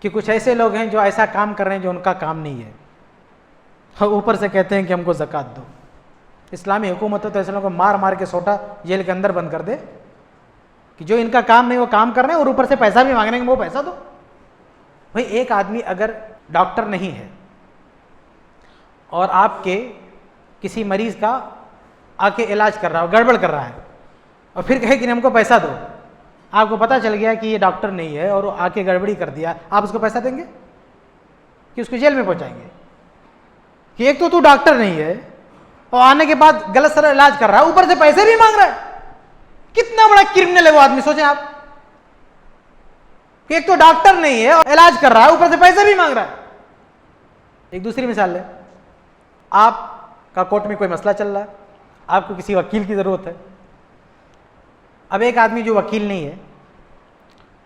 कि कुछ ऐसे लोग हैं जो ऐसा काम कर रहे हैं जो उनका काम नहीं है, और ऊपर से कहते हैं कि हमको ज़कात दो। इस्लामी हुकूमत तो ऐसे लोगों को मार मार के सोटा जेल के अंदर बंद कर दे कि जो इनका काम नहीं वो काम कर रहे हैं और ऊपर से पैसा भी मांग रहे हैं, वो पैसा दो। भाई एक आदमी अगर डॉक्टर नहीं है और आपके किसी मरीज का आके इलाज कर रहा है, गड़बड़ कर रहा है, और फिर कहे कि हमको पैसा दो, आपको पता चल गया कि ये डॉक्टर नहीं है और आके गड़बड़ी कर दिया, आप उसको पैसा देंगे कि उसको जेल में पहुंचाएंगे? कि एक तो तू डॉक्टर नहीं है और आने के बाद गलत सर इलाज कर रहा है, ऊपर से पैसे भी मांग रहा है। कितना बड़ा क्रिमिनल है वो आदमी, सोचें आप। कि एक तो डॉक्टर नहीं है और इलाज कर रहा है, ऊपर से पैसे भी मांग रहा है। एक दूसरी मिसाल है, आपका कोर्ट में कोई मसला चल रहा है, आपको किसी वकील की जरूरत है। अब एक आदमी जो वकील नहीं है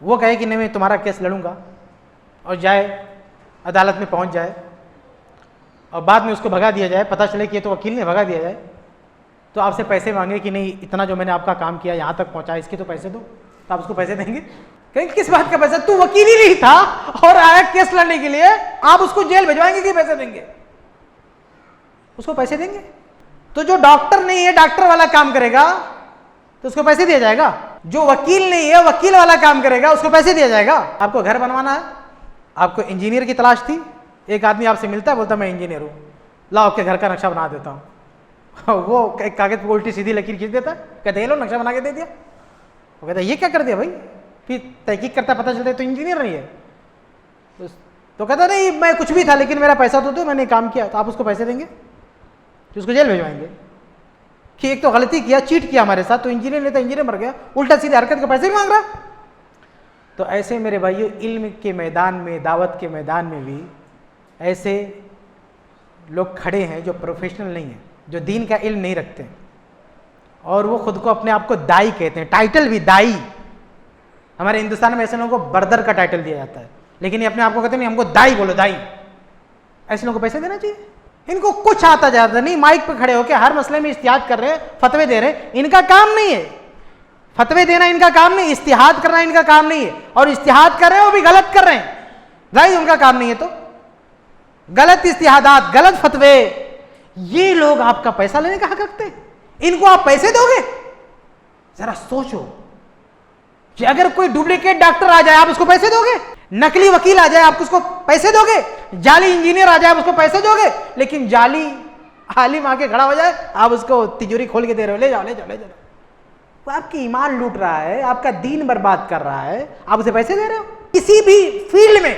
वो कहे कि नहीं मैं तुम्हारा केस लड़ूंगा, और जाए अदालत में पहुंच जाए और बाद में उसको भगा दिया जाए, पता चले कि ये तो वकील ने भगा दिया जाए, तो आपसे पैसे मांगे कि नहीं इतना जो मैंने आपका काम किया यहाँ तक पहुंचा, इसके तो पैसे दो, तो आप उसको पैसे देंगे? कहेंगे किस बात का पैसा, तू वकील ही नहीं था और आया केस लड़ने के लिए, आप उसको जेल भिजवाएंगे कि पैसे देंगे? उसको पैसे देंगे। तो जो डॉक्टर नहीं है डॉक्टर वाला काम करेगा तो उसको पैसे दिया जाएगा, जो वकील नहीं है वकील वाला काम करेगा उसको पैसे दिया जाएगा। आपको घर बनवाना है, आपको इंजीनियर की तलाश थी, एक आदमी आपसे मिलता है, बोलता मैं इंजीनियर हूं, लाओ आपके घर का नक्शा बना देता हूं। वो एक कागज पर उल्टी सीधी लकीर खींच देता है, कहते ये लो नक्शा बना के दे दिया। वो कहता ये क्या कर दिया भाई? फिर तहकीक करता पता चलता है तो इंजीनियर नहीं है। तो कहता नहीं मैं कुछ भी था लेकिन मेरा पैसा तो दो, मैंने काम किया। तो आप उसको पैसे देंगे तो उसको जेल भिजवाएंगे कि एक तो गलती किया, चीट किया हमारे साथ, तो इंजीनियर नहीं था, इंजीनियर मर गया, उल्टा सीधे हरकत के पैसे भी मांग रहा। तो ऐसे मेरे भाइयों इल्म के मैदान में, दावत के मैदान में भी ऐसे लोग खड़े हैं जो प्रोफेशनल नहीं है, जो दीन का इल्म नहीं रखते हैं, और वो खुद को अपने आप को दाई कहते हैं, टाइटल भी दाई। हमारे हिंदुस्तान में ऐसे लोगों को बर्दर का टाइटल दिया जाता है, लेकिन ये अपने आप को कहते हैं हमको दाई बोलो, दाई। ऐसे लोगों को पैसे देना चाहिए? इनको कुछ आता जाता नहीं, माइक पे खड़े होकर हर मसले में इस्तिहाद कर रहे हैं, फतवे दे रहे हैं, इनका काम नहीं है। फतवे देना इनका काम नहीं, इस्तिहाद करना इनका काम नहीं है, और इस्तिहाद कर रहे हैं वो भी गलत कर रहे हैं, जाहिर उनका काम नहीं है। तो गलत इस्तिहादात, गलत फतवे, ये लोग आपका पैसा लेने का हक रखते हैं, इनको आप पैसे दोगे? जरा सोचो कि अगर कोई डुप्लीकेट डॉक्टर आ जाए आप उसको पैसे दोगे? नकली वकील आ जाए आप उसको पैसे दोगे? जाली इंजीनियर आ जाए आप उसको पैसे दोगे? लेकिन जाली आलिम आके खड़ा हो जाए आप उसको तिजोरी खोल के दे रहे हो, ले जाओ ले जाओ ले जाओ। वो आपकी ईमान लूट रहा है, आपका दीन बर्बाद कर रहा है, आप उसे पैसे दे रहे हो? किसी भी फील्ड में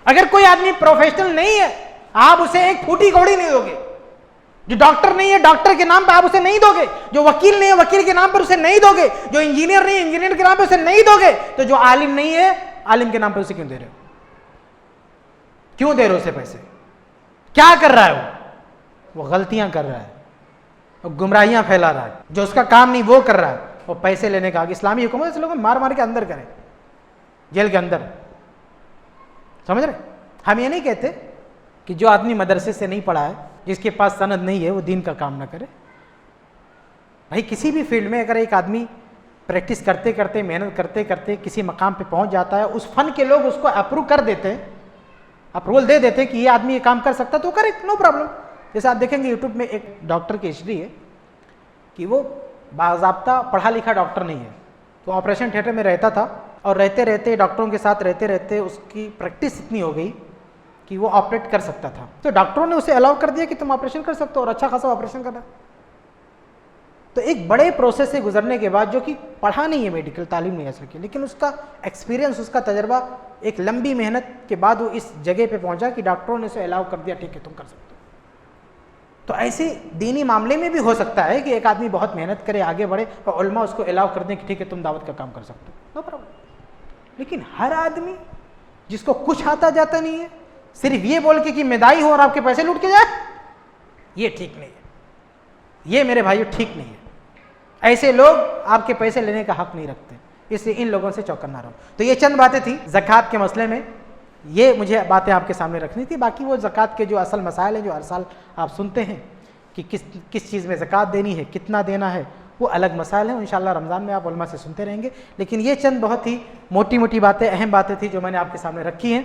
अगर कोई आदमी प्रोफेशनल नहीं है आप उसे एक फूटी कौड़ी नहीं दोगे। जो डॉक्टर नहीं है डॉक्टर के नाम पर आप उसे नहीं दोगे, जो वकील नहीं है वकील के नाम पर उसे नहीं दोगे, जो इंजीनियर नहीं है इंजीनियर के नाम पर उसे नहीं दोगे, तो जो आलिम नहीं है आलिम के नाम पर उसे क्यों दे रहे हो? क्यों दे रहे हो उसे पैसे? क्या कर रहा है वो गलतियां कर रहा है, वो गुमराहियां फैला रहा है, जो उसका काम नहीं वो कर रहा है, वो पैसे लेने का। इस्लामी हुकूमत ऐसे लोगों को मार मार के अंदर करे, जेल के अंदर, समझ रहे? हम ये नहीं कहते कि जो आदमी मदरसे से नहीं पढ़ा है, जिसके पास सनद नहीं है, वो दीन का काम ना करे। भाई किसी भी फील्ड में अगर एक आदमी प्रैक्टिस करते करते, मेहनत करते करते किसी मकाम पे पहुंच जाता है, उस फन के लोग उसको अप्रूव कर देते हैं, अप्रूवल दे देते हैं कि ये आदमी ये काम कर सकता है, तो करे, नो प्रॉब्लम। जैसे आप देखेंगे यूट्यूब में एक डॉक्टर की हिस्ट्री है कि वो बाज़ाब्ता पढ़ा लिखा डॉक्टर नहीं है, तो ऑपरेशन थिएटर में रहता था, और रहते रहते डॉक्टरों के साथ रहते रहते उसकी प्रैक्टिस इतनी हो गई कि वो ऑपरेट कर सकता था। तो डॉक्टरों ने उसे अलाउ कर दिया कि तुम ऑपरेशन कर सकते हो, और अच्छा खासा ऑपरेशन करना। तो एक बड़े प्रोसेस से गुजरने के बाद, जो कि पढ़ा नहीं है, मेडिकल तालीम नहीं हासिल की, लेकिन उसका एक्सपीरियंस, उसका तजर्बा, एक लंबी मेहनत के बाद वो इस जगह पे पहुंचा कि डॉक्टरों ने उसे अलाउ कर दिया, ठीक है तुम कर सकते हो। तो ऐसे दीनी मामले में भी हो सकता है कि एक आदमी बहुत मेहनत करे, आगे बढ़े, और उलमा उसको अलाउ कर दें कि ठीक है तुम दावत का काम कर सकते हो, नो प्रॉब्लम। लेकिन हर आदमी जिसको कुछ आता जाता नहीं है, सिर्फ ये बोल के कि मैं दाई हूं और आपके पैसे लूट के जाए, ये ठीक नहीं है, ये मेरे भाइयों ठीक नहीं है। ऐसे लोग आपके पैसे लेने का हक नहीं रखते, इसलिए इन लोगों से चौकन्ना रहो। तो ये चंद बातें थी ज़कात के मसले में, ये मुझे बातें आपके सामने रखनी थी। बाकी वो ज़कात के जो असल मसाइल हैं, जो हर साल आप सुनते हैं कि किस चीज़ में ज़कात देनी है, कितना देना है, वो अलग मसाइल हैं। इंशाअल्लाह रमज़ान में आप उलमा से सुनते रहेंगे। लेकिन ये चंद बहुत ही मोटी मोटी बातें, अहम बातें थी जो मैंने आपके सामने रखी हैं।